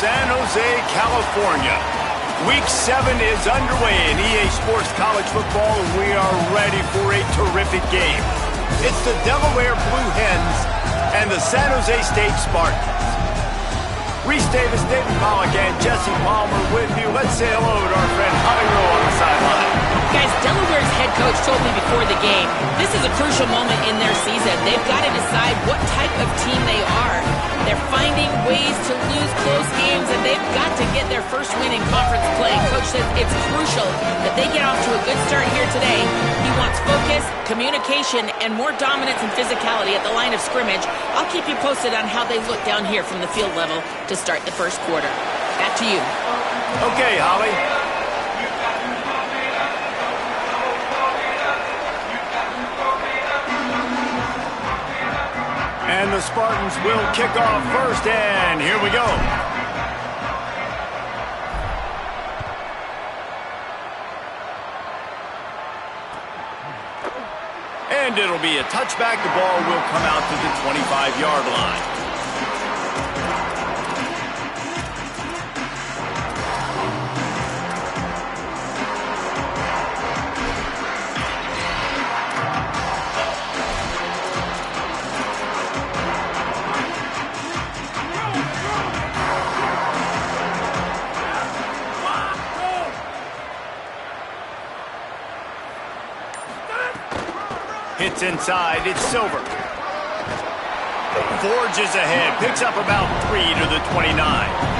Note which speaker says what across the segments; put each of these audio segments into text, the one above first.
Speaker 1: San Jose, California. Week 7 is underway in EA Sports College Football, and we are ready for a terrific game. It's the Delaware Blue Hens and the San Jose State Spartans. Reese Davis, David Pollack, and Jesse Palmer with you. Let's say hello to our friend Holly Rowe on the sideline.
Speaker 2: Guys, Delaware's head coach told me before the game, this is a crucial moment in their season. They've got to decide what type of team they are. They're finding ways to lose close games, and they've got to get their first win in conference play. Coach says it's crucial that they get off to a good start here today. He wants focus, communication, and more dominance and physicality at the line of scrimmage. I'll keep you posted on how they look down here from the field level to start the first quarter. Back to you.
Speaker 1: Okay, Holly. And the Spartans will kick off first, and here we go. And it'll be a touchback. The ball will come out to the 25-yard line. Hits inside, it's Silver. Forges ahead, picks up about 3 to the 29.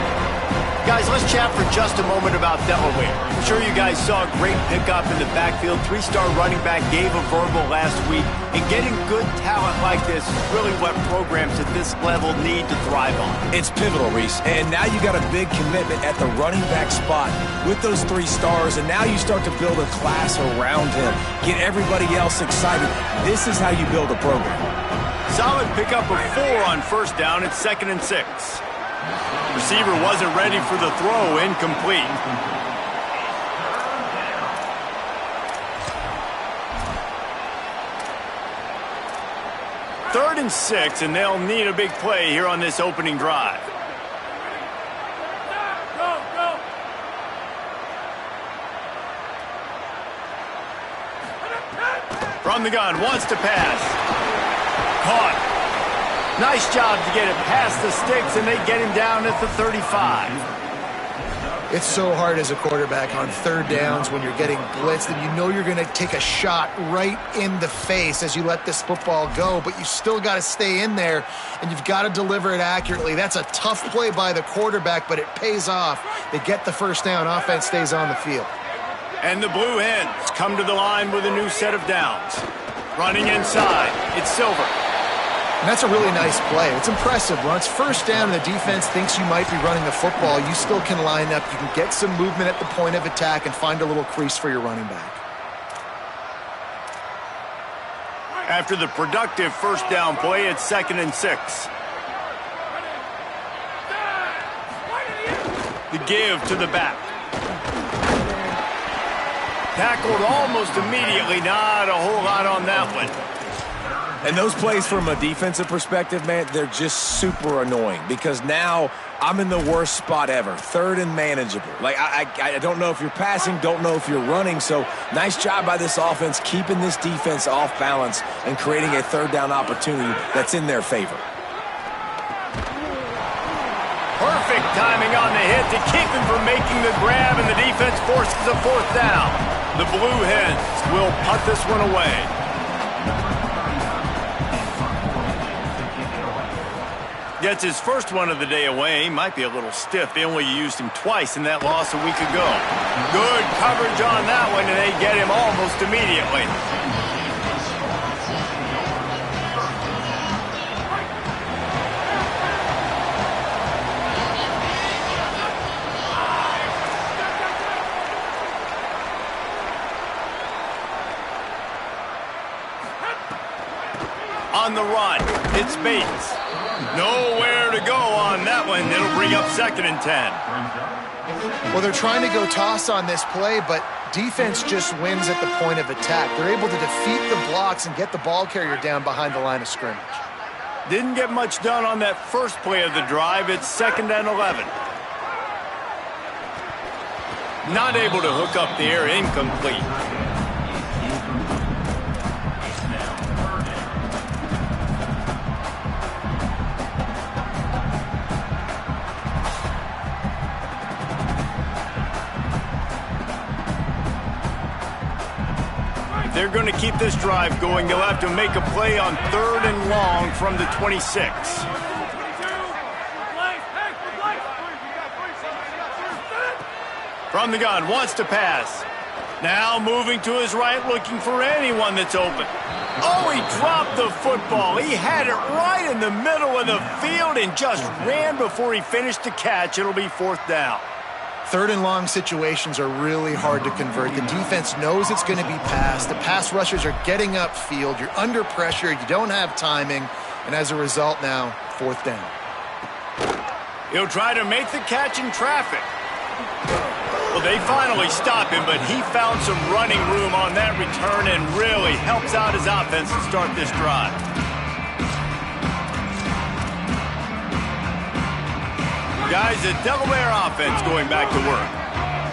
Speaker 1: Guys, let's chat for just a moment about Delaware. I'm sure you guys saw a great pickup in the backfield. 3-star running back gave a verbal last week. And getting good talent like this is really what programs at this level need to thrive on.
Speaker 3: It's pivotal, Reese. And now you got a big commitment at the running back spot with those 3 stars. And now you start to build a class around him. Get everybody else excited. This is how you build a program.
Speaker 1: Solid pickup of 4 on first down. It's 2nd and 6. Receiver wasn't ready for the throw, incomplete. Third and 6, and they'll need a big play here on this opening drive. From the gun, wants to pass. Caught. Nice job to get it past the sticks, and they get him down at the 35.
Speaker 4: It's so hard as a quarterback on third downs when you're getting blitzed and you know you're going to take a shot right in the face as you let this football go, but you still got to stay in there, and you've got to deliver it accurately. That's a tough play by the quarterback, but it pays off. They get the first down. Offense stays on the field.
Speaker 1: And the Blue Hens come to the line with a new set of downs. Running inside, it's Silver.
Speaker 4: And that's a really nice play. It's impressive. When it's first down and the defense thinks you might be running the football, you still can line up. You can get some movement at the point of attack and find a little crease for your running back.
Speaker 1: After the productive first down play, it's 2nd and 6. The give to the back. Tackled almost immediately. Not a whole lot on that one.
Speaker 3: And those plays from a defensive perspective, man, they're just super annoying because now I'm in the worst spot ever, third and manageable. Like, I don't know if you're passing, don't know if you're running, so nice job by this offense keeping this defense off balance and creating a third down opportunity that's in their favor.
Speaker 1: Perfect timing on the hit to keep him from making the grab, and the defense forces a 4th down. The Blue Hens will punt this one away. Gets his first one of the day away. Might be a little stiff. They only used him twice in that loss a week ago. Good coverage on that one, and they get him almost immediately. On the run, it's Bates. Nowhere to go on that one. It'll bring up 2nd and 10.
Speaker 4: Well, they're trying to go toss on this play, but defense just wins at the point of attack. They're able to defeat the blocks and get the ball carrier down behind the line of scrimmage.
Speaker 1: Didn't get much done on that first play of the drive. It's 2nd and 11. Not able to hook up there, incomplete. They're going to keep this drive going. They'll have to make a play on 3rd and long from the 26. From the gun, wants to pass. Now moving to his right, looking for anyone that's open. Oh, he dropped the football. He had it right in the middle of the field and just ran before he finished the catch. It'll be 4th down.
Speaker 4: 3rd and long situations are really hard to convert. The defense knows it's going to be passed. The pass rushers are getting upfield. You're under pressure. You don't have timing. And as a result now, 4th down.
Speaker 1: He'll try to make the catch in traffic. Well, they finally stop him, but he found some running room on that return and really helps out his offense to start this drive. Guys, the Delaware offense going back to work.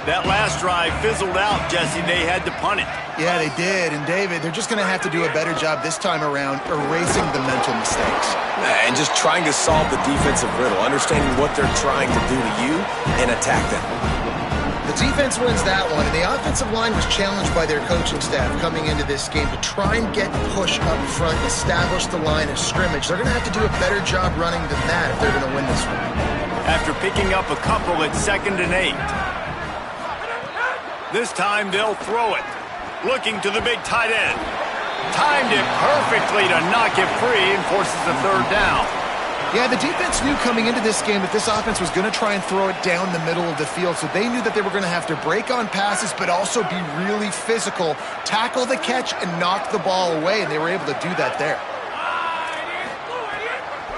Speaker 1: That last drive fizzled out, Jesse. They had to punt it.
Speaker 4: Yeah, they did. And, David, they're just going to have to do a better job this time around erasing the mental mistakes.
Speaker 3: And just trying to solve the defensive riddle, understanding what they're trying to do to you and attack them.
Speaker 4: The defense wins that one, and the offensive line was challenged by their coaching staff coming into this game to try and get push up front, establish the line of scrimmage. They're going to have to do a better job running than that if they're going to win this one. After
Speaker 1: picking up a couple at 2nd and 8. This time they'll throw it. Looking to the big tight end. Timed it perfectly to knock it free and forces the 3rd down.
Speaker 4: Yeah, the defense knew coming into this game that this offense was going to try and throw it down the middle of the field, so they knew that they were going to have to break on passes but also be really physical, tackle the catch, and knock the ball away, and they were able to do that there.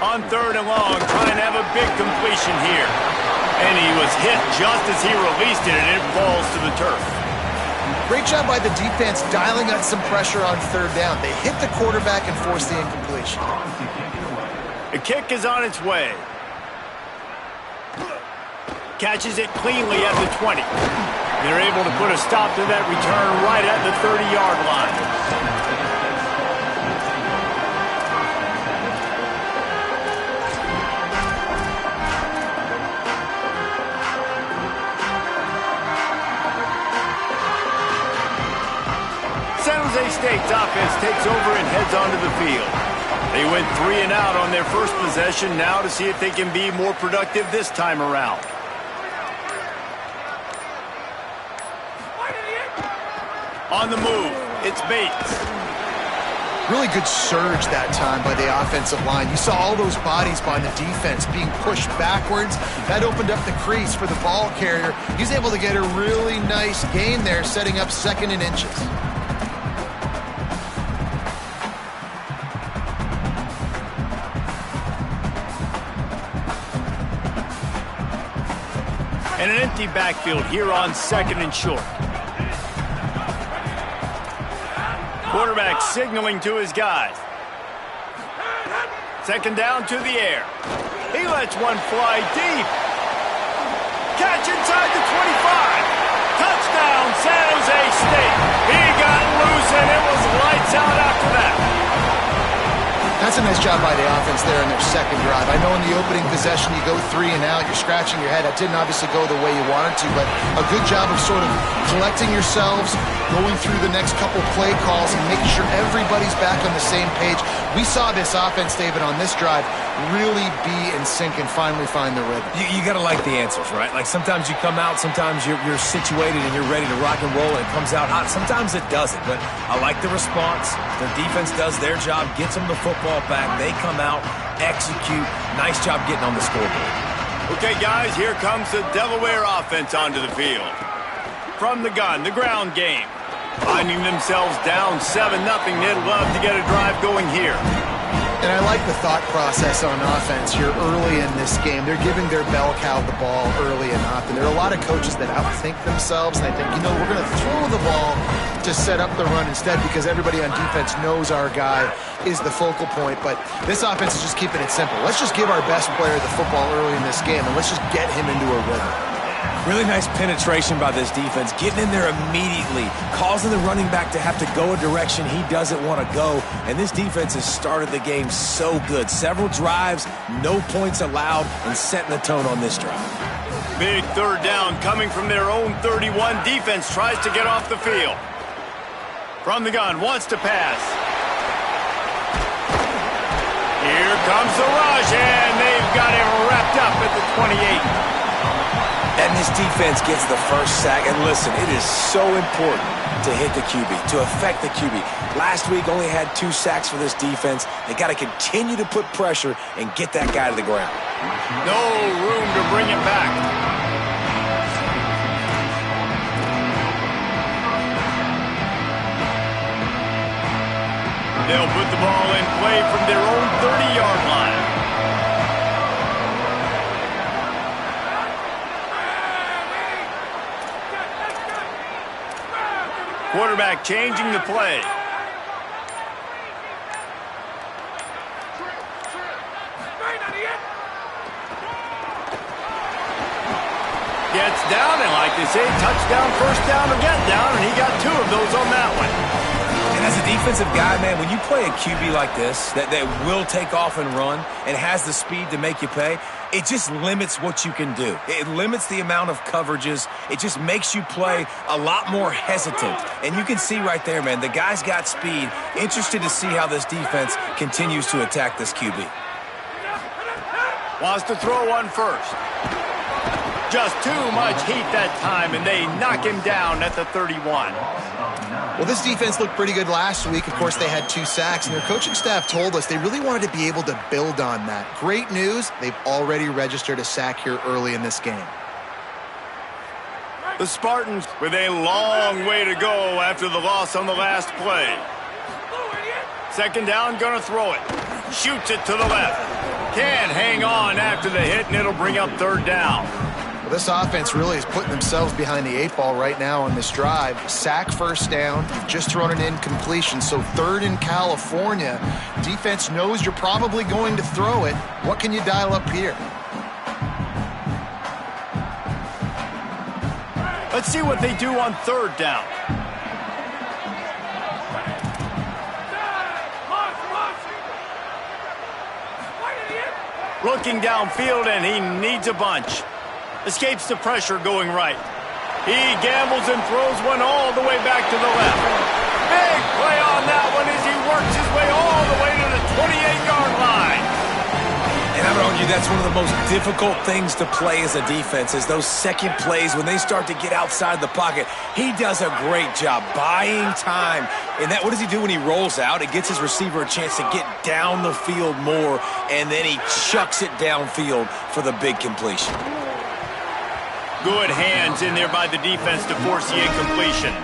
Speaker 1: On 3rd and long, trying to have a big completion here. And he was hit just as he released it, and it falls to the turf.
Speaker 4: Great job by the defense dialing up some pressure on 3rd down. They hit the quarterback and forced the incompletion.
Speaker 1: The kick is on its way. Catches it cleanly at the 20. They're able to put a stop to that return right at the 30-yard line. San Jose State's offense takes over and heads onto the field. They went 3 and out on their first possession, now to see if they can be more productive this time around. On the move, it's Bates.
Speaker 4: Really good surge that time by the offensive line. You saw all those bodies by the defense being pushed backwards. That opened up the crease for the ball carrier. He's able to get a really nice gain there, setting up 2nd and inches.
Speaker 1: And an empty backfield here on 2nd and short. Quarterback signaling to his guys. 2nd down to the air. He lets one fly deep. Catch inside the 25. Touchdown, San Jose State. He got loose and it was lights out after that.
Speaker 4: That's a nice job by the offense there in their 2nd drive. I know in the opening possession you go 3 and out, you're scratching your head. That didn't obviously go the way you wanted to, but a good job of sort of collecting yourselves, going through the next couple play calls and making sure everybody's back on the same page. We saw this offense, David, on this drive really be in sync and finally find the rhythm.
Speaker 3: You got to like the answers, right? Like sometimes you come out, sometimes you're situated and you're ready to rock and roll and it comes out hot. Sometimes it doesn't, but I like the response. The defense does their job, gets them the football back. They come out, execute. Nice job getting on the scoreboard.
Speaker 1: Okay, guys, here comes the Delaware offense onto the field. From the gun, the ground game. Finding themselves down 7-0, they'd love to get a drive going here.
Speaker 4: And I like the thought process on offense here early in this game. They're giving their bell cow the ball early and often. There are a lot of coaches that outthink themselves, and they think, we're going to throw the ball to set up the run instead because everybody on defense knows our guy is the focal point. But this offense is just keeping it simple. Let's just give our best player the football early in this game, and let's just get him into a rhythm.
Speaker 3: Really nice penetration by this defense, getting in there immediately, causing the running back to have to go a direction he doesn't want to go. And this defense has started the game so good. Several drives, no points allowed, and setting the tone on this drive.
Speaker 1: Big third down coming from their own 31. Defense tries to get off the field. From the gun, wants to pass. Here comes the rush, and they've got him wrapped up at the 28.
Speaker 3: And this defense gets the first sack. And listen, it is so important to hit the QB, to affect the QB. Last week only had 2 sacks for this defense. They got to continue to put pressure and get that guy to the ground.
Speaker 1: No room to bring it back. They'll put the ball in play from their own 30-yard line. Quarterback changing the play. Gets down, and like they say, touchdown, first down, or get down, and he got 2 of those on that one.
Speaker 3: And as a defensive guy, man, when you play a QB like this, that will take off and run and has the speed to make you pay, it just limits what you can do. It limits the amount of coverages. It just makes you play a lot more hesitant. And you can see right there, man, the guy's got speed. Interested to see how this defense continues to attack this QB.
Speaker 1: Wants to throw one first. Just too much heat that time, and they knock him down at the 31.
Speaker 4: Well, this defense looked pretty good last week. Of course, they had 2 sacks, and their coaching staff told us they really wanted to be able to build on that. Great news, they've already registered a sack here early in this game.
Speaker 1: The Spartans with a long way to go after the loss on the last play. Second down, gonna throw it. Shoots it to the left. Can't hang on after the hit, and it'll bring up third down.
Speaker 4: Well, this offense really is putting themselves behind the 8 ball right now on this drive. Sack, first down. You've just thrown an incompletion, so third in California. Defense knows you're probably going to throw it. What can you dial up here?
Speaker 1: Let's see what they do on third down. Looking downfield, and he needs a bunch. Escapes the pressure going right. He gambles and throws one all the way back to the left. Big play on that one as he works his way all the way to the 28-yard line.
Speaker 3: And I would argue that's one of the most difficult things to play as a defense is those second plays when they start to get outside the pocket. He does a great job buying time. And that, what does he do when he rolls out? It gets his receiver a chance to get down the field more, and then he chucks it downfield for the big completion.
Speaker 1: Good hands in there by the defense to force the incompletion.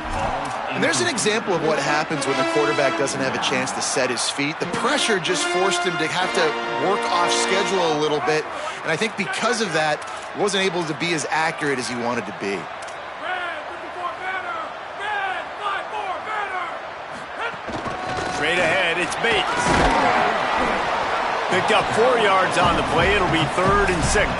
Speaker 4: And there's an example of what happens when the quarterback doesn't have a chance to set his feet. The pressure just forced him to have to work off schedule a little bit. And I think because of that, he wasn't able to be as accurate as he wanted to be.
Speaker 1: Straight ahead, it's Bates. Picked up 4 yards on the play. It'll be 3rd and 6.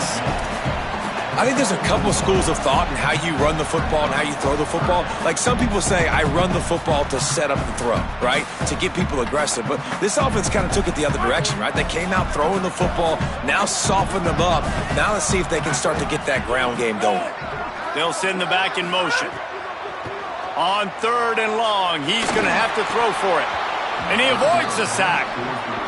Speaker 3: I think there's a couple schools of thought in how you run the football and how you throw the football. Like some people say, I run the football to set up the throw, right? To get people aggressive. But this offense kind of took it the other direction, right? They came out throwing the football, now softened them up. Now let's see if they can start to get that ground game going.
Speaker 1: They'll send the back in motion. On 3rd and long, he's going to have to throw for it. And he avoids the sack.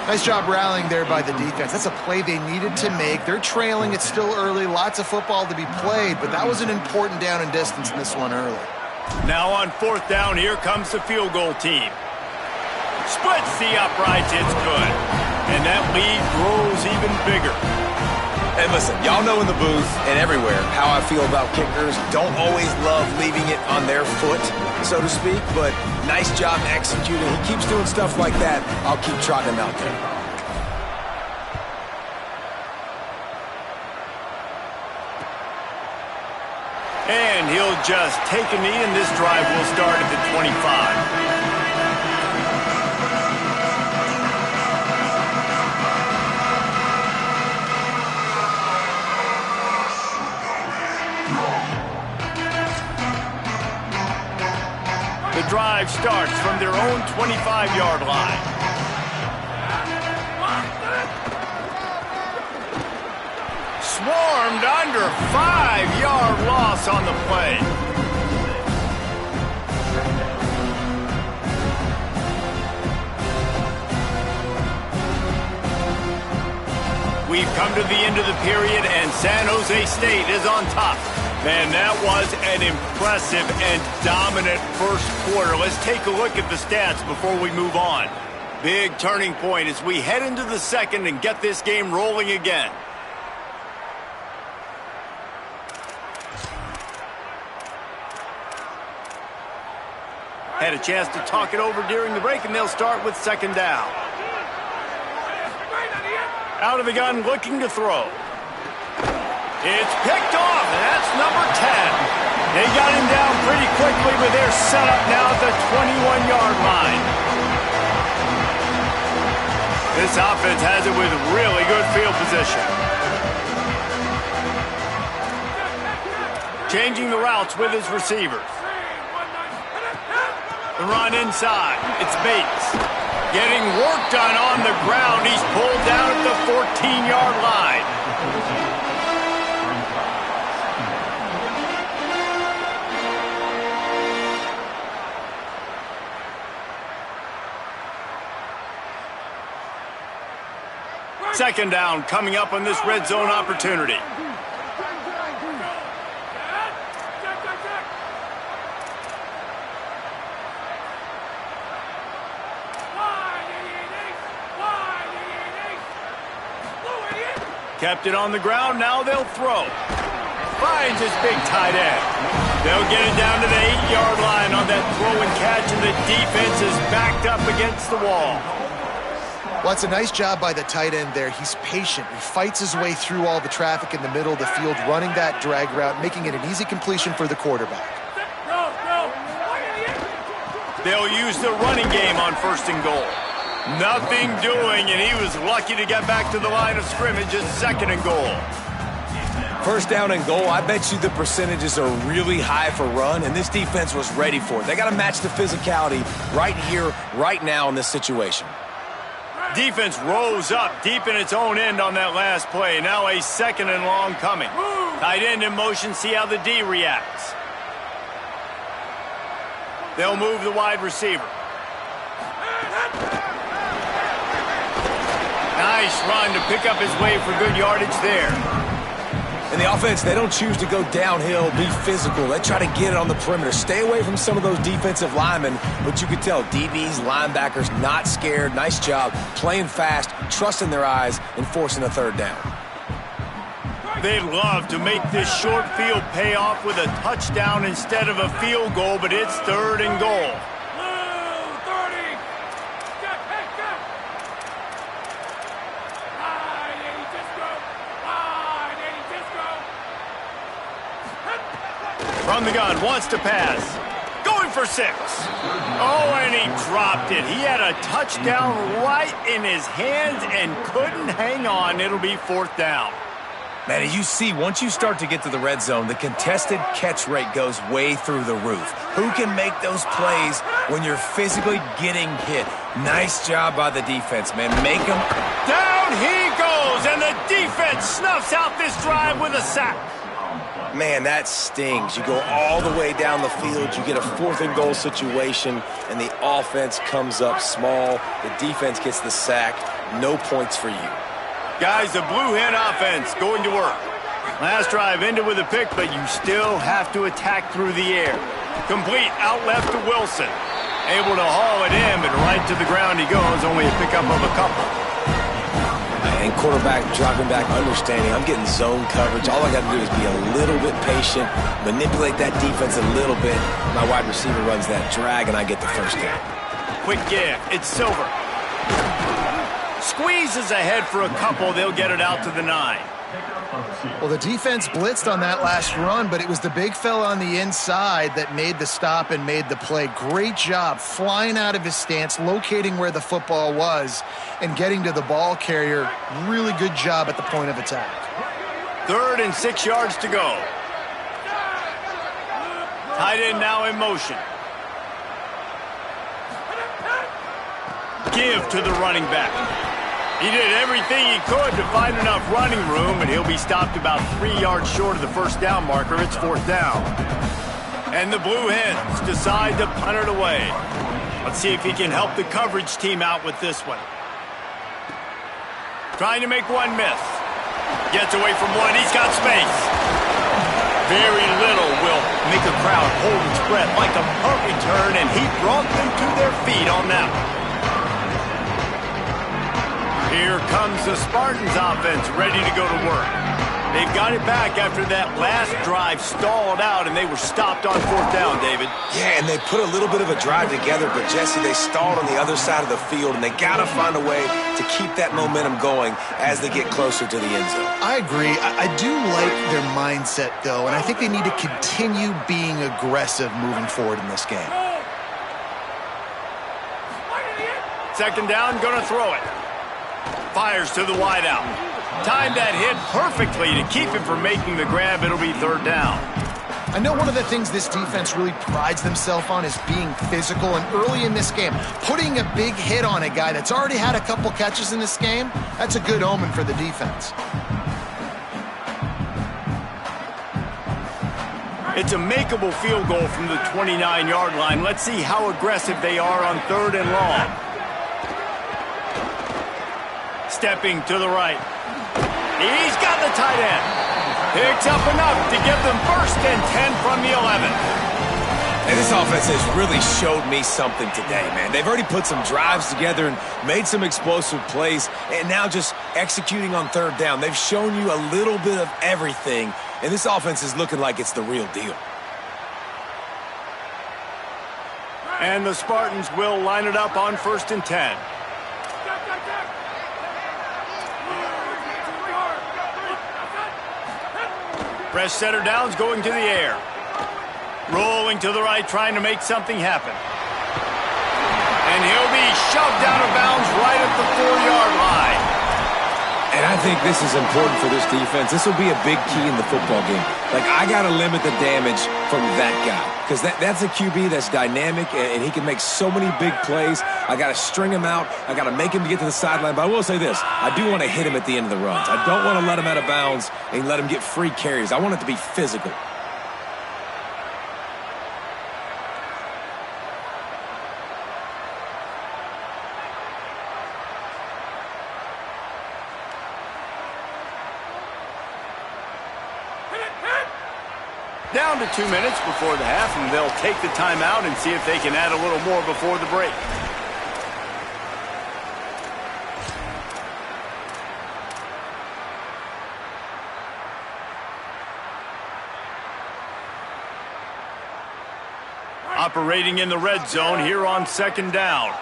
Speaker 4: Nice job rallying there by the defense. That's a play they needed to make. They're trailing. It's still early. Lots of football to be played, but that was an important down and distance in this one early.
Speaker 1: Now on 4th down, here comes the field goal team. Splits the uprights. It's good. And that lead grows even bigger.
Speaker 3: And listen, y'all know in the booth and everywhere how I feel about kickers. Don't always love leaving it on their foot, so to speak, but nice job executing. He keeps doing stuff like that. I'll keep trotting him out there.
Speaker 1: And he'll just take a knee, and this drive will start at the 25. The drive starts from their own 25-yard line. Swarmed under, 5-yard loss on the play. We've come to the end of the period, and San Jose State is on top. Man, that was an impressive and dominant first quarter. Let's take a look at the stats before we move on. Big turning point as we head into the second and get this game rolling again. Had a chance to talk it over during the break, and they'll start with second down. Out of the gun, looking to throw. It's picked off, and that's number 10. They got him down pretty quickly, but they're set up now at the 21-yard line. This offense has it with really good field position. Changing the routes with his receivers. The run inside. It's Bates. Getting work done on the ground. He's pulled down at the 14-yard line. Second down coming up on this red zone opportunity. Kept it on the ground, now they'll throw. Finds his big tight end. They'll get it down to the 8-yard line on that throw and catch, and the defense is backed up against the wall.
Speaker 4: Well, it's a nice job by the tight end there. He's patient. He fights his way through all the traffic in the middle of the field, running that drag route, making it an easy completion for the quarterback.
Speaker 1: They'll use the running game on first and goal. Nothing doing, and he was lucky to get back to the line of scrimmage at second and goal.
Speaker 3: First down and goal, I bet you the percentages are really high for run, and this defense was ready for it. They got to match the physicality right here, right now in this situation.
Speaker 1: Defense rose up deep in its own end on that last play. Now a second and long coming. Tight end in motion, see how the D reacts. They'll move the wide receiver. Nice run to pick up his way for good yardage there.
Speaker 3: And the offense, they don't choose to go downhill, be physical. They try to get it on the perimeter. Stay away from some of those defensive linemen, but you could tell DBs, linebackers, not scared. Nice job playing fast, trusting their eyes, and forcing a third down.
Speaker 1: They'd love to make this short field pay off with a touchdown instead of a field goal, but it's third and goal. From the gun, wants to pass. Going for 6. Oh, and he dropped it. He had a touchdown right in his hands and couldn't hang on. It'll be fourth down.
Speaker 3: Man, you see, once you start to get to the red zone, the contested catch rate goes way through the roof. Who can make those plays when you're physically getting hit? Nice job by the defense, man. Make them.
Speaker 1: Down he goes, and the defense snuffs out this drive with a sack.
Speaker 3: Man, that stings. You go all the way down the field, you get a fourth and goal situation, and the offense comes up small. The defense gets the sack. No points for you.
Speaker 1: Guys, the Blue Hen offense going to work. Last drive ended with a pick, but you still have to attack through the air. Complete, out left to Wilson. Able to haul it in, but right to the ground he goes, only a pickup of a couple.
Speaker 3: And quarterback dropping back, understanding I'm getting zone coverage. All I got to do is be a little bit patient, manipulate that defense a little bit. My wide receiver runs that drag, and I get the first down.
Speaker 1: Quick give. It's Silver. Squeezes ahead for a couple. They'll get it out to the 9.
Speaker 4: Well, the defense blitzed on that last run, but it was the big fella on the inside that made the stop and made the play. Great job flying out of his stance, locating where the football was, and getting to the ball carrier. Really good job at the point of attack.
Speaker 1: 3rd and 6 yards to go. Tight end now in motion. give to the running back. He did everything he could to find enough running room, and he'll be stopped about 3 yards short of the first down marker. It's 4th down. And the Blue Hens decide to punt it away. Let's see if he can help the coverage team out with this one. Trying to make one miss. Gets away from one. He's got space. Very little will make a crowd hold its breath like a punt return, and he brought them to their feet on that one. Here comes the Spartans offense ready to go to work. They've got it back after that last drive stalled out, and they were stopped on 4th down, David.
Speaker 3: Yeah, and they put a little bit of a drive together, but, Jesse, they stalled on the other side of the field, and they got to find a way to keep that momentum going as they get closer to the end zone.
Speaker 4: I agree. I do like their mindset, though, and I think they need to continue being aggressive moving forward in this game.
Speaker 1: 2nd down, going to throw it. Fires to the wideout. Timed that hit perfectly to keep him from making the grab. It'll be 3rd down.
Speaker 4: I know one of the things this defense really prides themselves on is being physical, and early in this game, putting a big hit on a guy that's already had a couple catches in this game, that's a good omen for the defense.
Speaker 1: It's a makeable field goal from the 29-yard line. Let's see how aggressive they are on 3rd and long. Stepping to the right. He's got the tight end. Picks up enough to give them 1st and 10 from the 11.
Speaker 3: And this offense has really showed me something today, man. They've already put some drives together and made some explosive plays, and now just executing on 3rd down. They've shown you a little bit of everything, and this offense is looking like it's the real deal.
Speaker 1: And the Spartans will line it up on 1st and 10. Press setter downs going to the air. Rolling to the right, trying to make something happen. And he'll be shoved out of bounds right at the 4-yard line.
Speaker 3: And I think this is important for this defense. This will be a big key in the football game. Like, I got to limit the damage from that guy. Because that's a QB that's dynamic, and he can make so many big plays. I got to string him out. I got to make him get to the sideline. But I will say this. I do want to hit him at the end of the runs. I don't want to let him out of bounds and let him get free carries. I want it to be physical.
Speaker 1: Down to 2 minutes before the half, and they'll take the timeout and see if they can add a little more before the break. Operating in the red zone here on 2nd down.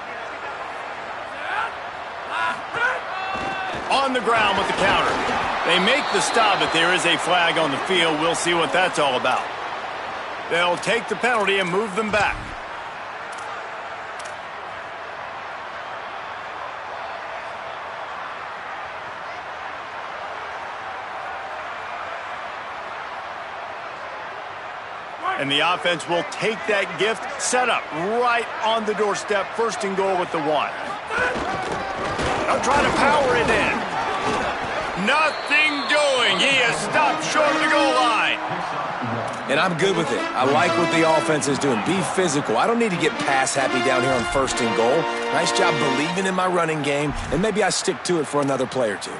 Speaker 1: On the ground with the counter. They make the stop, but there is a flag on the field. We'll see what that's all about. They'll take the penalty and move them back. And the offense will take that gift, set up right on the doorstep, 1st and goal with the 1. They'll try to power it in. Nothing doing. He is stopped short of the goal line.
Speaker 3: And I'm good with it. I like what the offense is doing. Be physical. I don't need to get pass happy down here on 1st and goal. Nice job believing in my running game, and maybe I stick to it for another play or two.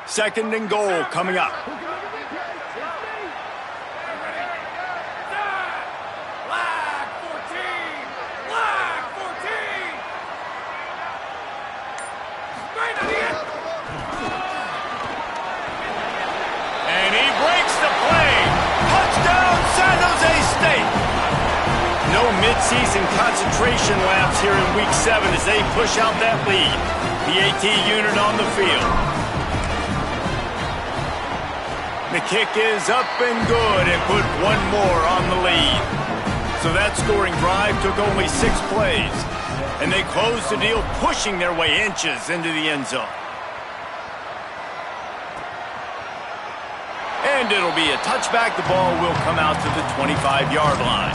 Speaker 1: Second and goal coming up. And he breaks the play. Touchdown, San Jose State. No midseason concentration laps here in Week 7 as they push out that lead. The AT unit on the field. The kick is up and good and put one more on the lead. So that scoring drive took only 6 plays. And they closed the deal, pushing their way inches into the end zone. And it'll be a touchback. The ball will come out to the 25-yard line.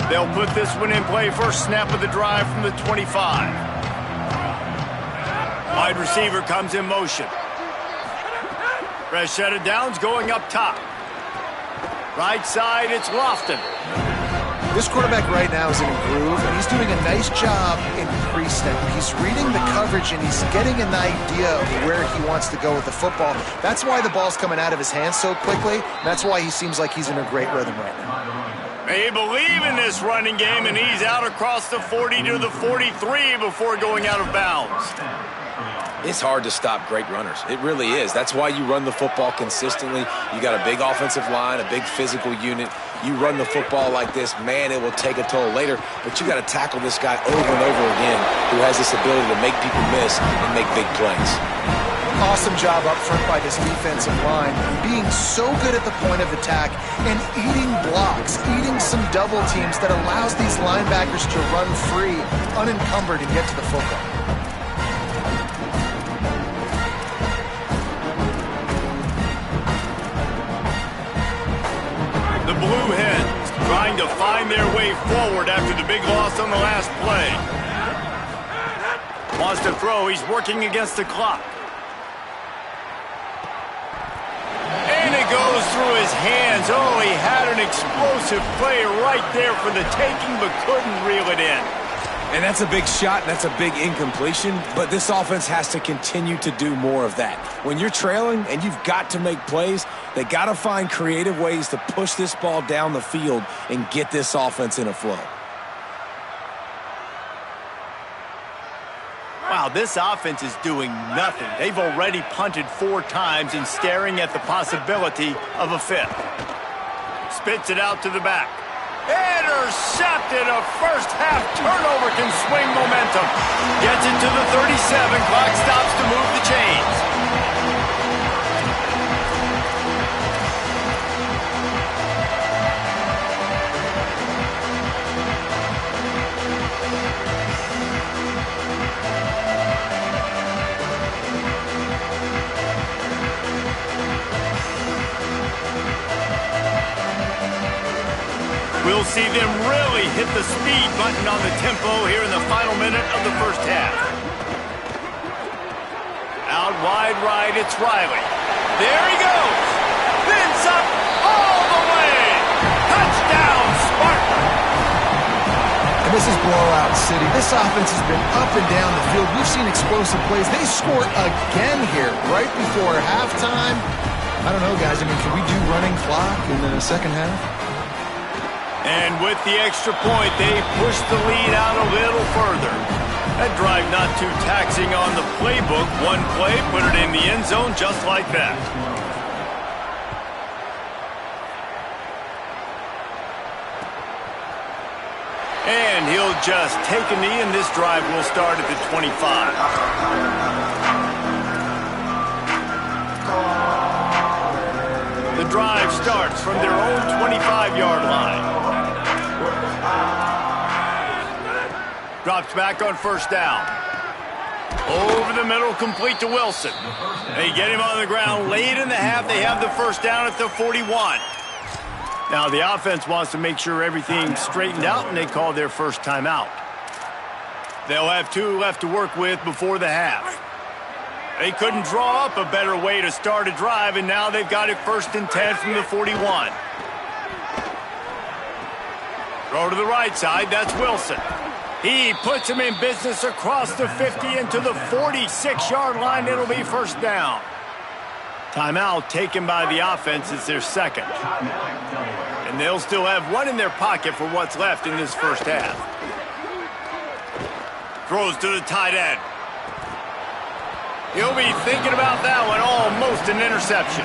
Speaker 1: They'll put this one in play. First snap of the drive from the 25. Wide receiver comes in motion. Fresh set of downs going up top. Right side, it's Lofton.
Speaker 4: This quarterback right now is in a groove, and he's doing a nice job in pre-snap. He's reading the coverage, and he's getting an idea of where he wants to go with the football. That's why the ball's coming out of his hands so quickly. That's why he seems like he's in a great rhythm right now.
Speaker 1: They believe in this running game, and he's out across the 40 to the 43 before going out of bounds.
Speaker 3: It's hard to stop great runners. It really is. That's why you run the football consistently. You got a big offensive line, a big physical unit. You run the football like this, man, it will take a toll later. But you got to tackle this guy over and over again who has this ability to make people miss and make big plays.
Speaker 4: Awesome job up front by this defensive line, being so good at the point of attack and eating blocks, eating some double teams that allows these linebackers to run free, unencumbered, and get to the football.
Speaker 1: The Blue Hens trying to find their way forward after the big loss on the last play. Wants to throw. He's working against the clock. And it goes through his hands. Oh, he had an explosive play right there for the taking, but couldn't reel it in.
Speaker 3: And that's a big shot, and that's a big incompletion, but this offense has to continue to do more of that. When you're trailing and you've got to make plays, they got to find creative ways to push this ball down the field and get this offense in a flow.
Speaker 1: Wow, this offense is doing nothing. They've already punted 4 times and staring at the possibility of a 5th. Spits it out to the back. Intercepted. A first-half turnover can swing momentum. Gets it to the 37. Clock stops to move the chains. We'll see them really hit the speed button on the tempo here in the final minute of the first half. Out wide right, it's Riley. There he goes. Vince up all the way. Touchdown, Spartan.
Speaker 4: And this is blowout city. This offense has been up and down the field. We've seen explosive plays. They score again here right before halftime. I don't know, guys. I mean, can we do running clock in the second half?
Speaker 1: And with the extra point, they push the lead out a little further. That drive not too taxing on the playbook. One play, put it in the end zone just like that. And he'll just take a knee, and this drive will start at the 25. The drive starts from their own 25-yard line. Drops back on first down. Over the middle, complete to Wilson. They get him on the ground late in the half. They have the first down at the 41. Now the offense wants to make sure everything's straightened out, and they call their first timeout. They'll have 2 left to work with before the half. They couldn't draw up a better way to start a drive, and now they've got it 1st and 10 from the 41. Throw to the right side, that's Wilson. He puts him in business across the 50 into the 46-yard line. It'll be first down. Timeout taken by the offense. It's their second. And they'll still have 1 in their pocket for what's left in this first half. Throws to the tight end. He'll be thinking about that one. Almost an interception.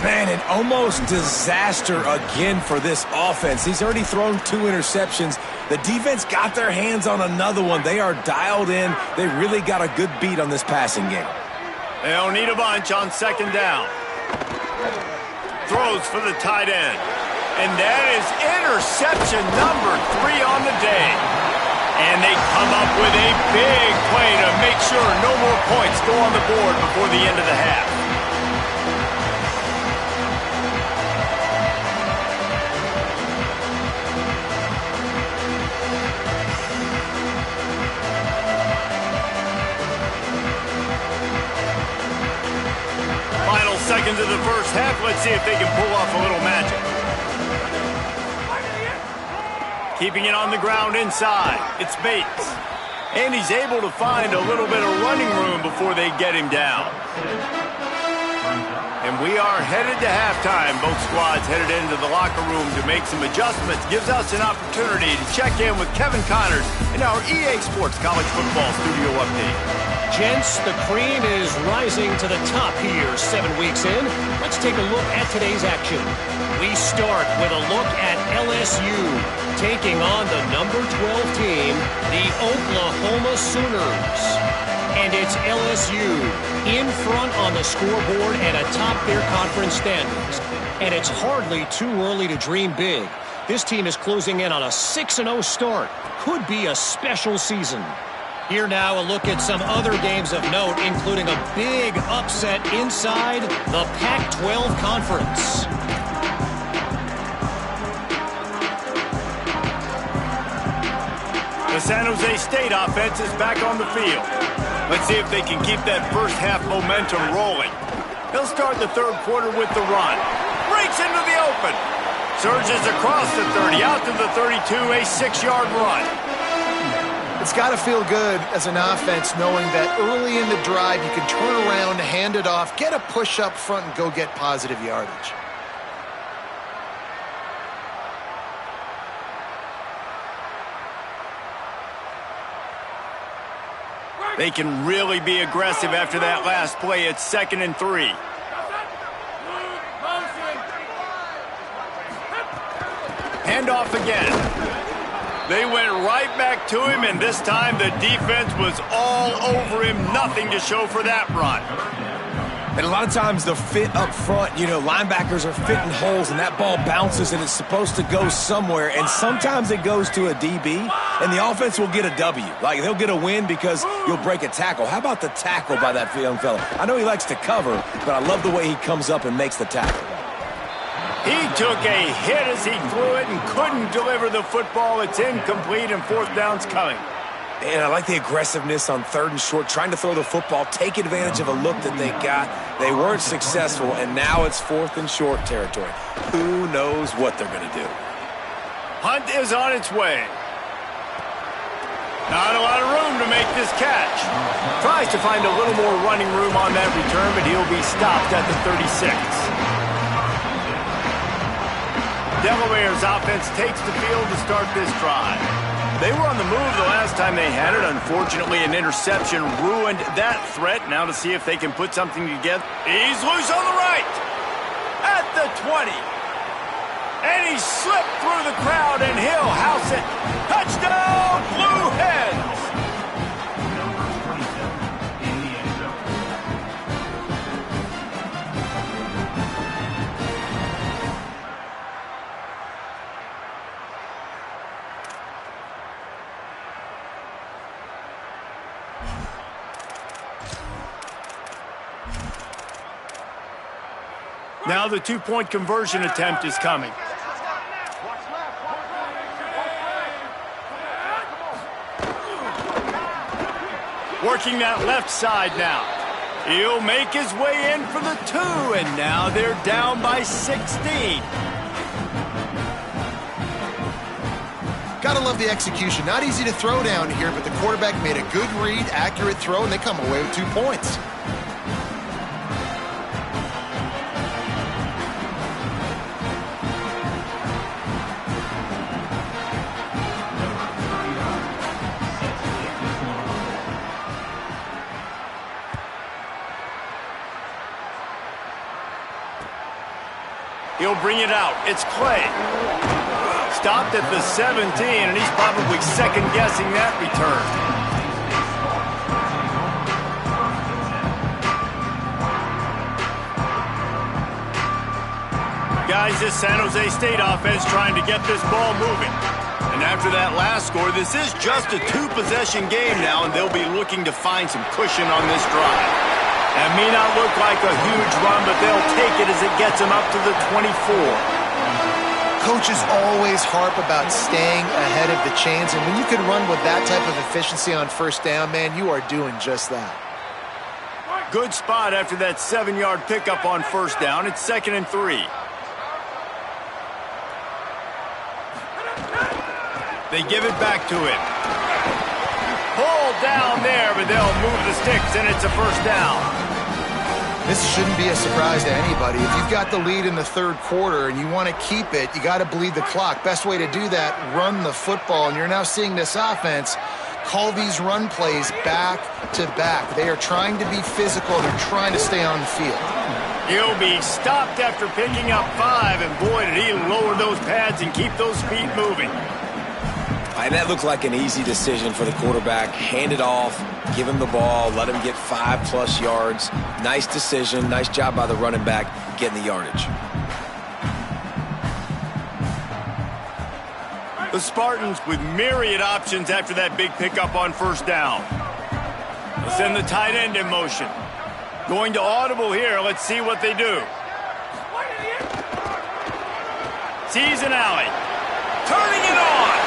Speaker 3: Man, an almost disaster again for this offense. He's already thrown 2 interceptions. The defense got their hands on another one. They are dialed in. They really got a good beat on this passing game.
Speaker 1: They'll need a bunch on second down. Throws for the tight end. And that is interception number 3 on the day. And they come up with a big play to make sure no more points go on the board before the end of the half. Final seconds of the first half. Let's see if they can pull off a little magic. Keeping it on the ground inside. It's Bates. And he's able to find a little bit of running room before they get him down. And we are headed to halftime. Both squads headed into the locker room to make some adjustments. Gives us an opportunity to check in with Kevin Connors in our EA Sports College Football Studio Update.
Speaker 5: Gents, the cream is rising to the top here 7 weeks in. Let's take a look at today's action. We start with a look at LSU taking on the number 12 team, the Oklahoma Sooners. And it's LSU in front on the scoreboard and atop their conference standings. And it's hardly too early to dream big. This team is closing in on a 6-0 start. Could be a special season. Here now a look at some other games of note, including a big upset inside the Pac-12 Conference.
Speaker 1: The San Jose State offense is back on the field. Let's see if they can keep that first half momentum rolling. They'll start the third quarter with the run. Breaks into the open. Surges across the 30, out to the 32, a 6-yard run.
Speaker 4: It's got to feel good as an offense knowing that early in the drive you can turn around, hand it off, get a push up front, and go get positive yardage.
Speaker 1: They can really be aggressive after that last play. It's 2nd and 3. Handoff again. They went right back to him, and this time the defense was all over him. Nothing to show for that run.
Speaker 3: And a lot of times the fit up front, you know, linebackers are fitting holes, and that ball bounces, and it's supposed to go somewhere. And sometimes it goes to a DB, and the offense will get a W. Like, they'll get a win because you'll break a tackle. How about the tackle by that young fella? I know he likes to cover, but I love the way he comes up and makes the tackle.
Speaker 1: He took a hit as he threw it and couldn't deliver the football. It's incomplete, and 4th down's coming.
Speaker 3: And I like the aggressiveness on 3rd and short, trying to throw the football, take advantage of a look that they got. They weren't successful, and now it's 4th and short territory. Who knows what they're going to do?
Speaker 1: Hunt is on its way. Not a lot of room to make this catch. Tries to find a little more running room on that return, but he'll be stopped at the 36. Delaware's offense takes the field to start this drive. They were on the move the last time they had it. Unfortunately, an interception ruined that threat. Now to see if they can put something together. He's loose on the right. At the 20. And he slipped through the crowd, and he'll house it. Touchdown, Blue Hens! Now the 2-point conversion attempt is coming. Working that left side now. He'll make his way in for the 2, and now they're down by 16.
Speaker 4: Gotta love the execution. Not easy to throw down here, but the quarterback made a good read, accurate throw, and they come away with 2 points.
Speaker 1: He'll bring it out. It's Clay. Stopped at the 17, and he's probably second-guessing that return. guys, this San Jose State offense trying to get this ball moving. And after that last score, this is just a two-possession game now, and they'll be looking to find some cushion on this drive. That may not look like a huge run, but they'll take it as it gets them up to the 24.
Speaker 4: Coaches always harp about staying ahead of the chains, and when you can run with that type of efficiency on first down, man, you are doing just that.
Speaker 1: Good spot after that 7-yard pickup on first down. It's 2nd and 3. They give it back to him. Pulled down there, but they'll move the sticks, and it's a first down.
Speaker 4: This shouldn't be a surprise to anybody. If you've got the lead in the third quarter and you want to keep it, you got to bleed the clock. Best way to do that, run the football. And you're now seeing this offense call these run plays back to back. They are trying to be physical. They're trying to stay on the field.
Speaker 1: He'll be stopped after picking up 5, and boy, did he lower those pads and keep those feet moving.
Speaker 3: That looked like an easy decision for the quarterback. Hand it off, give him the ball, let him get 5+ yards. Nice decision. Nice job by the running back getting the yardage.
Speaker 1: The Spartans with myriad options after that big pickup on first down. They'll send the tight end in motion. Going to audible here. Let's see what they do. Sees an alley. Turning it on.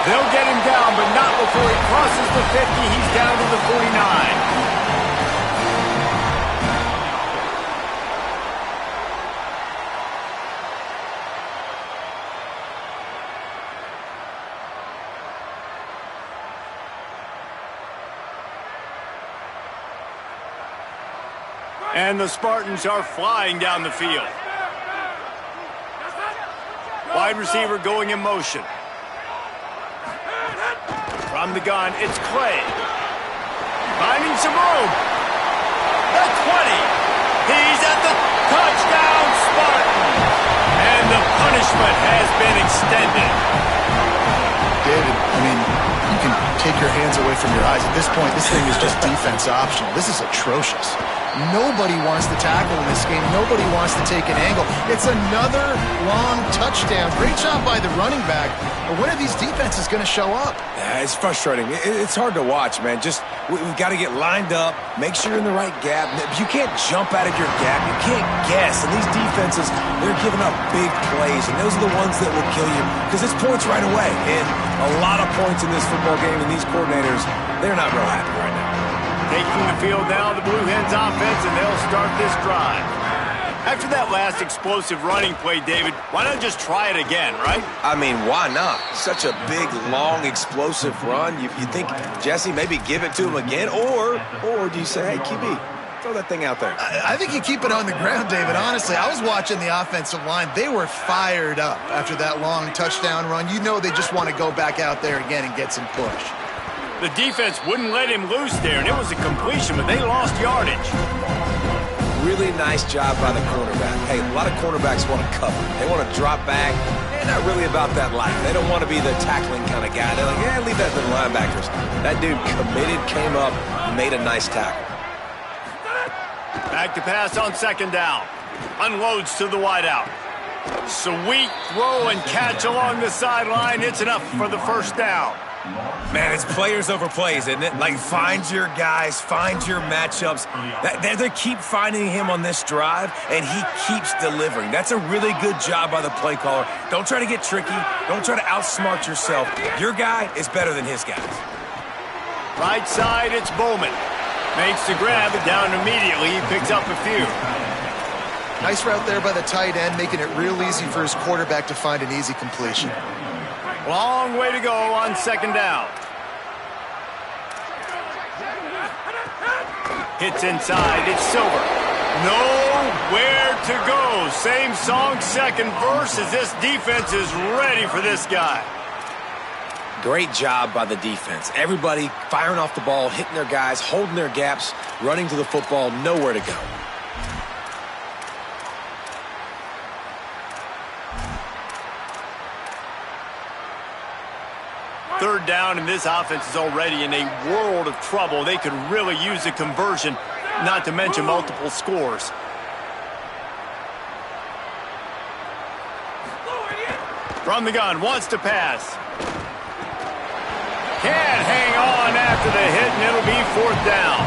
Speaker 1: They'll get him down, but not before he crosses the 50. He's down to the 49. And the Spartans are flying down the field. Wide receiver going in motion. From the gun, it's Clay. Finding some room. The 20. He's at the touchdown, Spartan. And the punishment has been extended.
Speaker 4: David, I mean, you can take your hands away from your eyes. At this point, this thing is just defense optional. This is atrocious. Nobody wants to tackle in this game. Nobody wants to take an angle. It's another long touchdown. Great job by the running back. But when are these defenses going to show up?
Speaker 3: Yeah, it's frustrating. It's hard to watch, man. We've got to get lined up, make sure you're in the right gap. You can't jump out of your gap. You can't guess. And these defenses, they're giving up big plays, and those are the ones that will kill you because it's points right away. And a lot of points in this football game, and these coordinators, they're not real happy right now.
Speaker 1: Taking the field now, the Blue Hens offense, and they'll start this drive. After that last explosive running play, David, why not just try it again, right?
Speaker 3: I mean, why not? Such a big, long, explosive run. You think, Jesse, maybe give it to him again? Or do you say, hey, QB, throw that thing out there?
Speaker 4: I think you keep it on the ground, David. Honestly, I was watching the offensive line. They were fired up after that long touchdown run. You know they just want to go back out there again and get some push.
Speaker 1: The defense wouldn't let him loose there, and it was a completion, but they lost yardage.
Speaker 3: Really nice job by the cornerback. Hey, a lot of cornerbacks want to cover. They want to drop back. They're not really about that life. They don't want to be the tackling kind of guy. They're like, yeah, leave that to the linebackers. That dude committed, came up, made a nice tackle.
Speaker 1: Back to pass on second down. Unloads to the wideout. Sweet throw and catch along the sideline. It's enough for the first down.
Speaker 3: Man, it's players over plays, isn't it? Like, find your guys, find your matchups. They keep finding him on this drive, and he keeps delivering. That's a really good job by the play caller. Don't try to get tricky. Don't try to outsmart yourself. Your guy is better than his guys.
Speaker 1: Right side, it's Bowman. Makes the grab, and down immediately. He picks up a few.
Speaker 4: Nice route there by the tight end, making it real easy for his quarterback to find an easy completion.
Speaker 1: Long way to go on second down. Hits inside. It's Silver. Nowhere to go. Same song, second verse, as this defense is ready for this guy.
Speaker 3: Great job by the defense. Everybody firing off the ball, hitting their guys, holding their gaps, running to the football, nowhere to go.
Speaker 1: Third down, and this offense is already in a world of trouble. They could really use a conversion, not to mention multiple scores. From the gun, wants to pass. Can't hang on after the hit, and it'll be 4th down.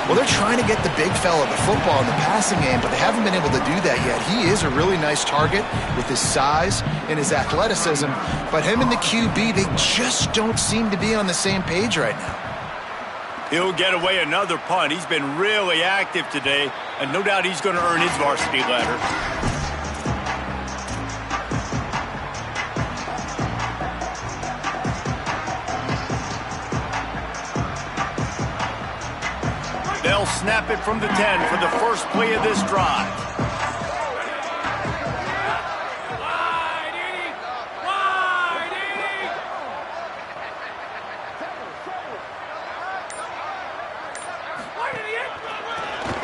Speaker 4: Well, they're trying to get the big fella the football in the passing game, but they haven't been able to do that yet. He is a really nice target with his size and his athleticism, but him and the QB, they just don't seem to be on the same page right now.
Speaker 1: He'll get away another punt. He's been really active today, and no doubt he's going to earn his varsity letter. They'll snap it from the 10 for the first play of this drive.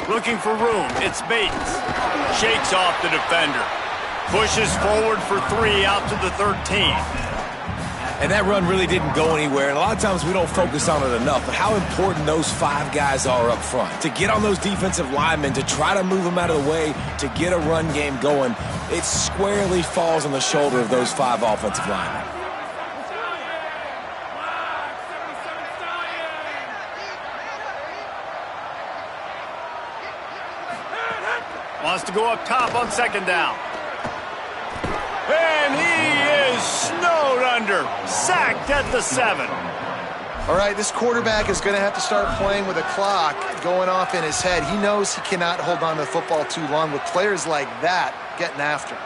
Speaker 1: Looking for room. It's Bates. Shakes off the defender. Pushes forward for 3 out to the 13.
Speaker 3: And that run really didn't go anywhere. And a lot of times we don't focus on it enough. But how important those 5 guys are up front. To get on those defensive linemen, to try to move them out of the way, to get a run game going, it squarely falls on the shoulder of those 5 offensive linemen.
Speaker 1: Wants to go up top on 2nd down. And he is snowed under. Sacked at the 7.
Speaker 4: All right, this quarterback is going to have to start playing with a clock going off in his head. He knows he cannot hold on to the football too long with players like that getting after him.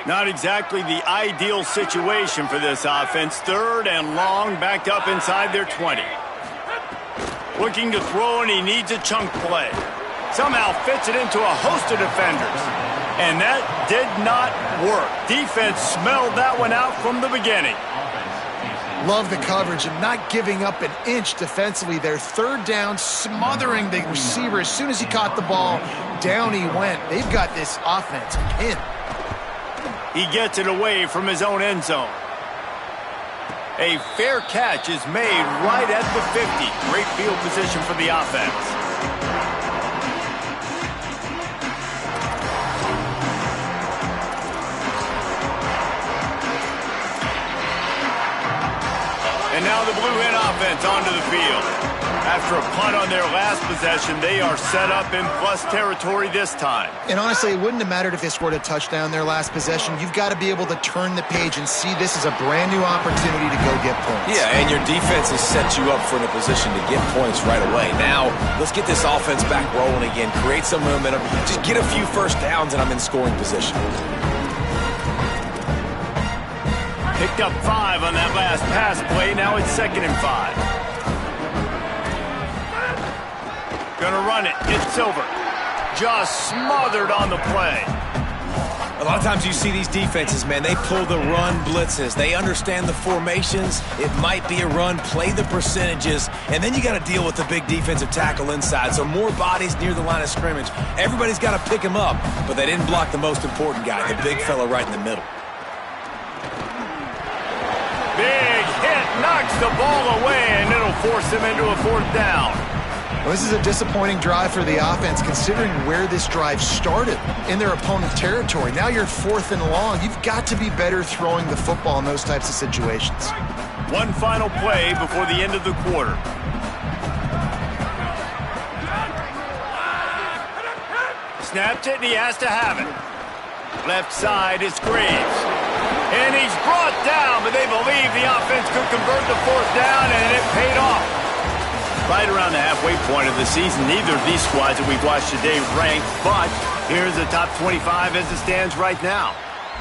Speaker 1: Not exactly the ideal situation for this offense. 3rd and long, backed up inside their 20. Looking to throw, and he needs a chunk play. Somehow fits it into a host of defenders. And that did not work. Defense smelled that one out from the beginning.
Speaker 4: Love the coverage and not giving up an inch defensively. Their 3rd down, smothering the receiver. As soon as he caught the ball, down he went. They've got this offense pinned.
Speaker 1: He gets it away from his own end zone. A fair catch is made right at the 50. Great field position for the offense. And now the Blue Hen offense onto the field. After a punt on their last possession, they are set up in plus territory this time.
Speaker 4: And honestly, it wouldn't have mattered if they scored a touchdown their last possession. You've got to be able to turn the page and see this as a brand new opportunity to go get points.
Speaker 3: Yeah, and your defense has set you up for the position to get points right away. Now, let's get this offense back rolling again, create some momentum, just get a few first downs, and I'm in scoring position.
Speaker 1: Picked up 5 on that last pass play. Now it's 2nd and 5. Gonna run it. It's Silver. Just smothered on the play.
Speaker 3: A lot of times you see these defenses, man, they pull the run blitzes. They understand the formations. It might be a run, play the percentages, and then you got to deal with the big defensive tackle inside. So more bodies near the line of scrimmage. Everybody's got to pick him up, but they didn't block the most important guy, the big fella right in the middle.
Speaker 1: Big hit, knocks the ball away, and it'll force him into a 4th down.
Speaker 4: Well, this is a disappointing drive for the offense, considering where this drive started in their opponent's territory. Now you're 4th and long. You've got to be better throwing the football in those types of situations.
Speaker 1: One final play before the end of the quarter. Snapped it, and he has to have it. Left side is Graves. And he's brought down, but they believe the offense could convert the 4th down, and it paid off. Right around the halfway point of the season, neither of these squads that we've watched today ranked, but here's the top 25 as it stands right now.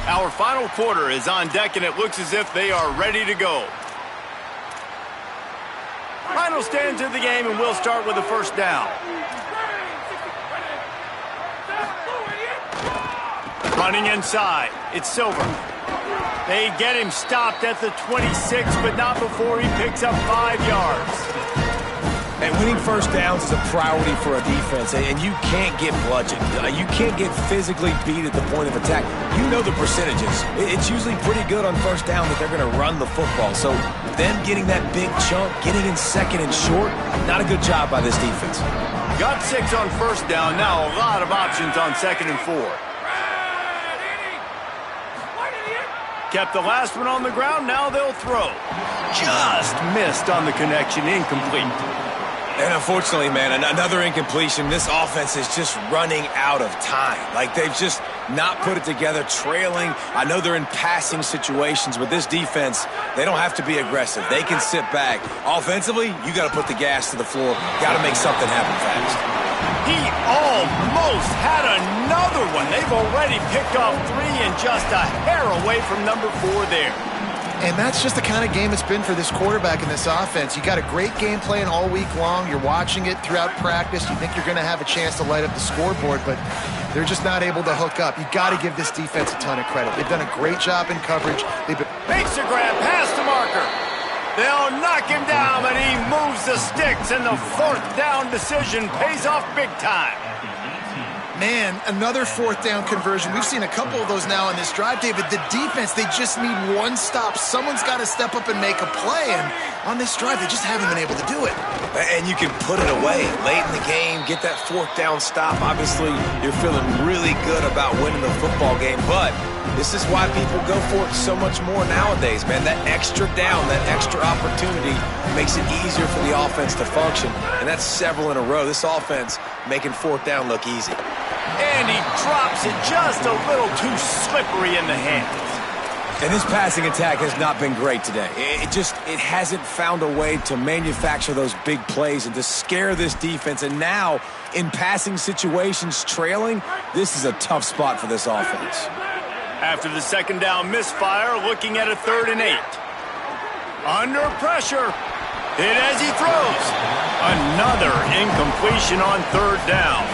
Speaker 1: Our final quarter is on deck, and it looks as if they are ready to go. Final stands of the game, and we'll start with the 1st down. Running inside, it's Silver. They get him stopped at the 26, but not before he picks up 5 yards.
Speaker 3: And winning first downs is a priority for a defense, and you can't get bludgeoned. You can't get physically beat at the point of attack. You know the percentages. It's usually pretty good on first down that they're going to run the football. So them getting that big chunk, getting in second and short, not a good job by this defense.
Speaker 1: Got 6 on first down. Now a lot of options on 2nd and 4. Kept the last one on the ground. Now they'll throw. Just missed on the connection. Incomplete.
Speaker 3: And unfortunately, man, another incompletion. This offense is just running out of time. Like, they've just not put it together, trailing. I know they're in passing situations, but this defense, they don't have to be aggressive. They can sit back. Offensively, you got to put the gas to the floor. Got to make something happen fast.
Speaker 1: He almost had another one. They've already picked off 3 and just a hair away from number 4 there.
Speaker 4: And that's just the kind of game it's been for this quarterback in this offense. You got a great game plan all week long. You're watching it throughout practice. You think you're going to have a chance to light up the scoreboard, but they're just not able to hook up. You got to give this defense a ton of credit. They've done a great job in coverage.
Speaker 1: Makes a grab past the marker. They'll knock him down, and he moves the sticks, and the 4th down decision pays off big time.
Speaker 4: Man, another 4th down conversion. We've seen a couple of those now in this drive, David. The defense, they just need one stop. Someone's got to step up and make a play, and on this drive, they just haven't been able to do it.
Speaker 3: And you can put it away late in the game, get that 4th down stop. Obviously, you're feeling really good about winning the football game, but this is why people go for it so much more nowadays, man. That extra down, that extra opportunity makes it easier for the offense to function, and that's several in a row. This offense making 4th down look easy.
Speaker 1: And he drops it just a little too slippery in the hands.
Speaker 3: And this passing attack has not been great today. It hasn't found a way to manufacture those big plays and to scare this defense. And now, in passing situations trailing, this is a tough spot for this offense.
Speaker 1: After the 2nd down misfire, looking at a 3rd and 8. Under pressure. Hit as he throws. Another incompletion on 3rd down.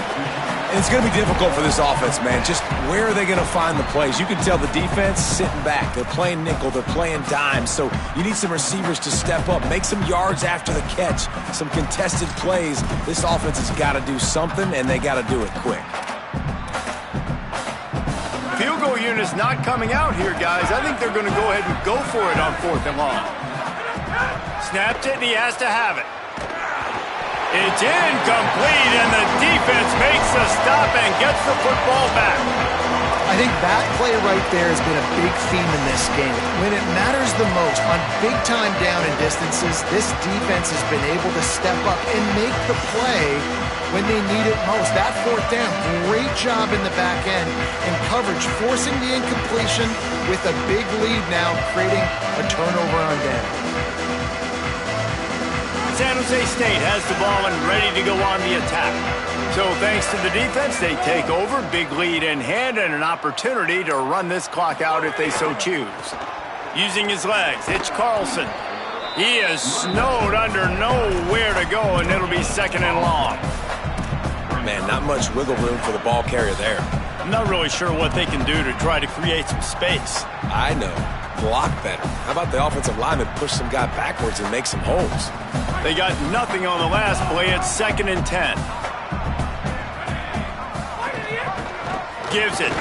Speaker 3: And it's going to be difficult for this offense, man. Just where are they going to find the plays? You can tell the defense sitting back. They're playing nickel. They're playing dime. So you need some receivers to step up, make some yards after the catch, some contested plays. This offense has got to do something, and they got to do it quick.
Speaker 1: Field goal unit's not coming out here, guys. I think they're going to go ahead and go for it on 4th and long. Snapped it, and he has to have it. It's incomplete, and the defense makes the stop and gets the football back.
Speaker 4: I think that play right there has been a big theme in this game. When it matters the most, on big-time down and distances, this defense has been able to step up and make the play when they need it most. That 4th down, great job in the back end and coverage, forcing the incompletion with a big lead now, creating a turnover on down.
Speaker 1: San Jose State has the ball and ready to go on the attack. So thanks to the defense, they take over, big lead in hand, and an opportunity to run this clock out if they so choose. Using his legs, it's Carlson. He is snowed under, nowhere to go, and it'll be 2nd and long.
Speaker 3: Man, not much wiggle room for the ball carrier there.
Speaker 1: I'm not really sure what they can do to try to create some space.
Speaker 3: I know. Block better. How about the offensive lineman push some guy backwards and make some holes?
Speaker 1: They got nothing on the last play. It's 2nd and 10. Gives it.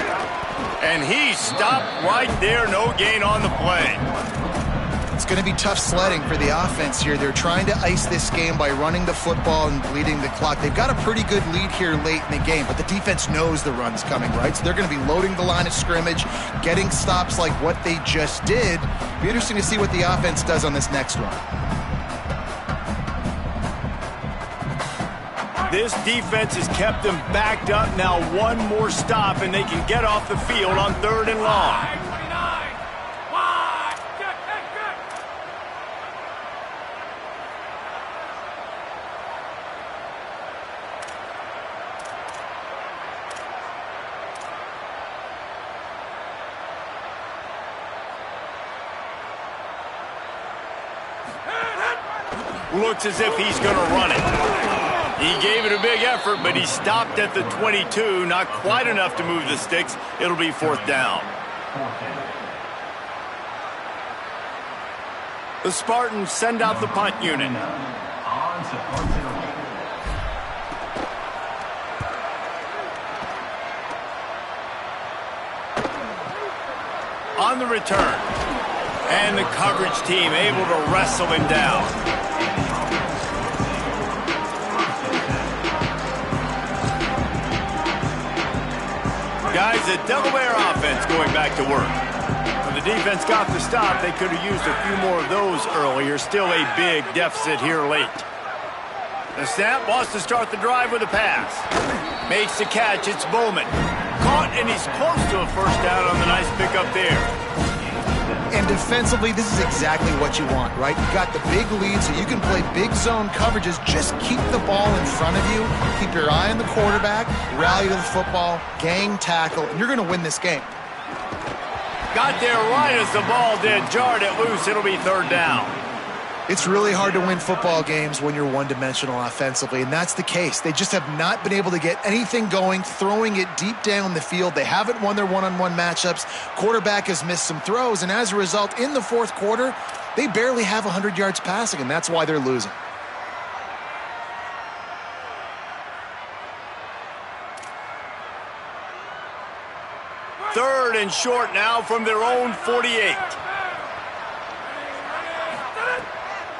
Speaker 1: And he stopped right there. No gain on the play.
Speaker 4: It's going to be tough sledding for the offense here. They're trying to ice this game by running the football and bleeding the clock. They've got a pretty good lead here late in the game, but the defense knows the run's coming, right? So they're going to be loading the line of scrimmage, getting stops like what they just did. Be interesting to see what the offense does on this next run.
Speaker 1: This defense has kept them backed up. Now one more stop, and they can get off the field on 3rd and long. Looks as if he's going to run it. He gave it a big effort, but he stopped at the 22. Not quite enough to move the sticks. It'll be 4th down. The Spartans send out the punt unit. on the return. And the coverage team able to wrestle him down. Guys, the Delaware offense going back to work. When the defense got the stop, they could have used a few more of those earlier. Still a big deficit here late. The snap wants to start the drive with a pass. Makes the catch, it's Bowman. Caught, and he's close to a first down on the nice pickup there.
Speaker 4: And defensively, this is exactly what you want, right? You got the big lead, so you can play big zone coverages. Just keep the ball in front of you. Keep your eye on the quarterback. Rally to the football. Gang tackle. And you're going to win this game.
Speaker 1: Got there right as the ball did. Jarred it loose. It'll be third down.
Speaker 4: It's really hard to win football games when you're one-dimensional offensively, and that's the case. They just have not been able to get anything going, throwing it deep down the field. They haven't won their one-on-one matchups. Quarterback has missed some throws, and as a result, in the fourth quarter, they barely have 100 yards passing, and that's why they're losing.
Speaker 1: Third and short now from their own 48.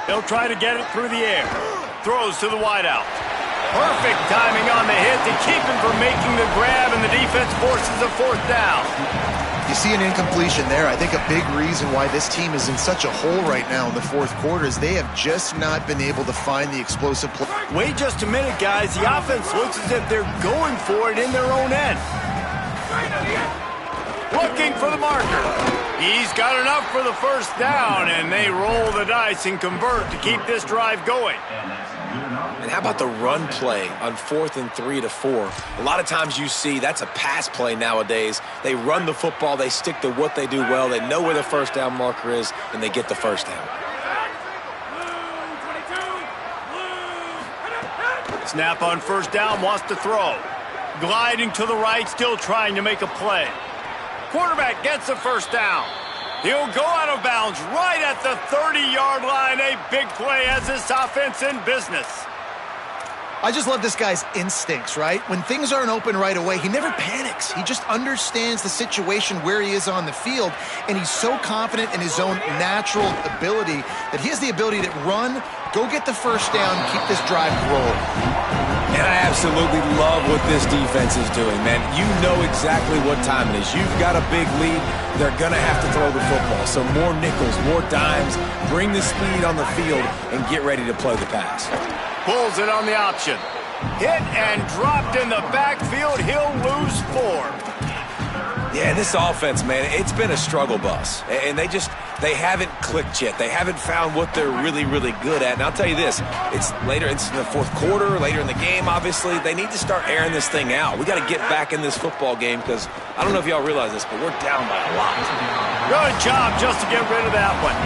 Speaker 1: They'll try to get it through the air. Throws to the wideout. Perfect timing on the hit to keep him from making the grab, and the defense forces a fourth down.
Speaker 4: You see an incompletion there. I think a big reason why this team is in such a hole right now in the fourth quarter is they have just not been able to find the explosive play.
Speaker 1: Wait just a minute, guys. The offense looks as if they're going for it in their own end. Looking for the marker. He's got enough for the first down, and they roll the dice and convert to keep this drive going.
Speaker 3: And how about the run play on 4th and 3 to 4? A lot of times you see that's a pass play nowadays. They run the football, they stick to what they do well, they know where the first down marker is, and they get the first down.
Speaker 1: Snap on first down, wants to throw. Gliding to the right, still trying to make a play. Quarterback gets the first down. He'll go out of bounds right at the 30-yard line. A big play as this offense in business.
Speaker 4: I just love this guy's instincts, right? When things aren't open right away, he never panics. He just understands the situation where he is on the field, and he's so confident in his own natural ability that he has the ability to run, go get the first down, keep this drive rolling.
Speaker 3: And I absolutely love what this defense is doing, man. You know exactly what time it is. You've got a big lead. They're going to have to throw the football. So more nickels, more dimes, bring the speed on the field, and get ready to play the pass.
Speaker 1: Pulls it on the option. Hit and dropped in the backfield. He'll lose 4.
Speaker 3: Yeah, this offense, man, it's been a struggle bus. And they haven't clicked yet. They haven't found what they're really, really good at. And I'll tell you this, it's later in the fourth quarter, later in the game, obviously. They need to start airing this thing out. We got to get back in this football game because I don't know if y'all realize this, but we're down by a lot.
Speaker 1: Good job just to get rid of that one.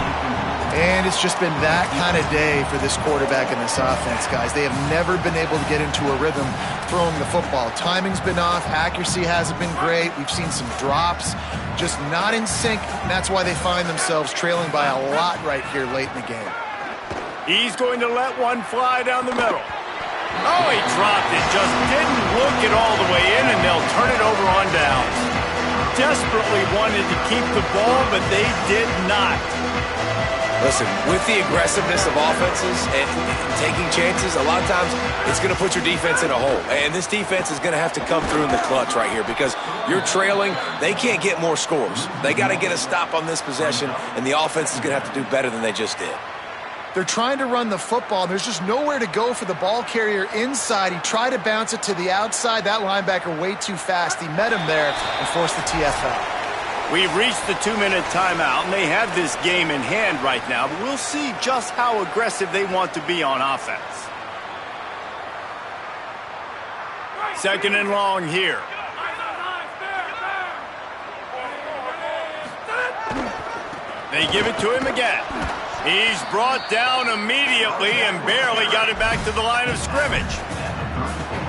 Speaker 4: And it's just been that kind of day for this quarterback and this offense, guys. They have never been able to get into a rhythm throwing the football. Timing's been off. Accuracy hasn't been great. We've seen some drops, just not in sync. And that's why they find themselves trailing by a lot right here late in the game.
Speaker 1: He's going to let one fly down the middle. Oh, he dropped it. Just didn't look it all the way in, and they'll turn it over on downs. Desperately wanted to keep the ball, but they did not.
Speaker 3: Listen, with the aggressiveness of offenses and taking chances, a lot of times it's going to put your defense in a hole. And this defense is going to have to come through in the clutch right here because you're trailing. They can't get more scores. They got to get a stop on this possession, and the offense is going to have to do better than they just did.
Speaker 4: They're trying to run the football, and there's just nowhere to go for the ball carrier inside. He tried to bounce it to the outside. That linebacker way too fast. He met him there and forced the TFL.
Speaker 1: We've reached the 2-minute timeout, and they have this game in hand right now, but we'll see just how aggressive they want to be on offense. Second and long here. They give it to him again. He's brought down immediately and barely got it back to the line of scrimmage.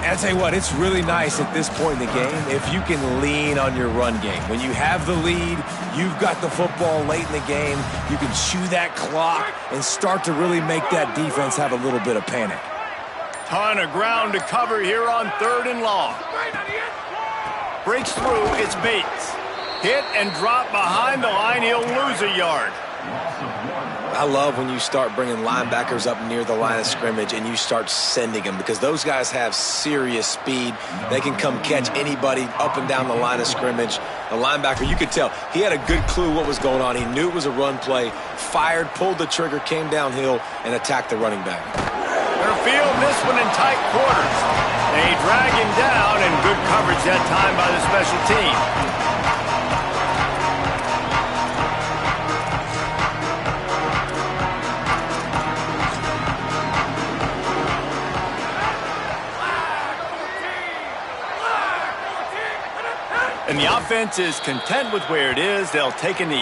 Speaker 3: And I'll tell you what, it's really nice at this point in the game if you can lean on your run game. When you have the lead, you've got the football late in the game, you can chew that clock and start to really make that defense have a little bit of panic.
Speaker 1: Ton of ground to cover here on 3rd and long. Breaks through, it's Bates. Hit and drop behind the line. He'll lose a yard.
Speaker 3: I love when you start bringing linebackers up near the line of scrimmage and you start sending them, because those guys have serious speed. They can come catch anybody up and down the line of scrimmage. The linebacker, you could tell, he had a good clue what was going on. He knew it was a run play, fired, pulled the trigger, came downhill, and attacked the running back.
Speaker 1: They're fielding this one in tight quarters. They drag him down, and good coverage that time by the special team. And the offense is content with where it is. They'll take a knee.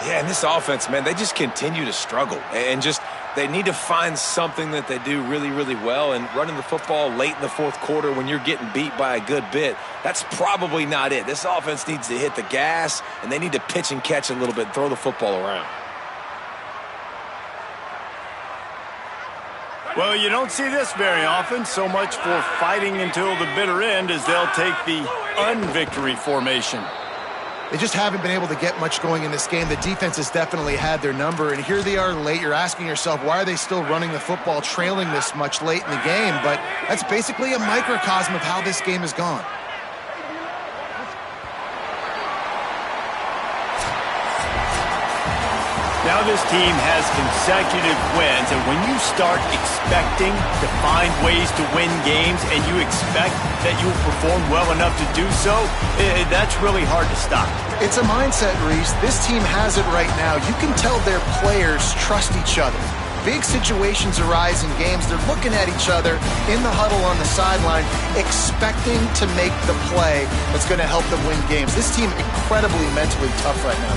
Speaker 3: Yeah, and this offense, man, they just continue to struggle. And just, they need to find something that they do really, really well. And running the football late in the fourth quarter when you're getting beat by a good bit, that's probably not it. This offense needs to hit the gas, and they need to pitch and catch a little bit and throw the football around.
Speaker 1: Well, you don't see this very often. So much for fighting until the bitter end, as they'll take the unvictory formation.
Speaker 4: They just haven't been able to get much going in this game. The defense has definitely had their number, and here they are late. You're asking yourself, why are they still running the football, trailing this much late in the game? But that's basically a microcosm of how this game has gone.
Speaker 1: Now this team has consecutive wins, and when you start expecting to find ways to win games and you expect that you will perform well enough to do so, that's really hard to stop.
Speaker 4: It's a mindset, Reese. This team has it right now. You can tell their players trust each other. Big situations arise in games. They're looking at each other in the huddle on the sideline, expecting to make the play that's going to help them win games. This team incredibly mentally tough right now.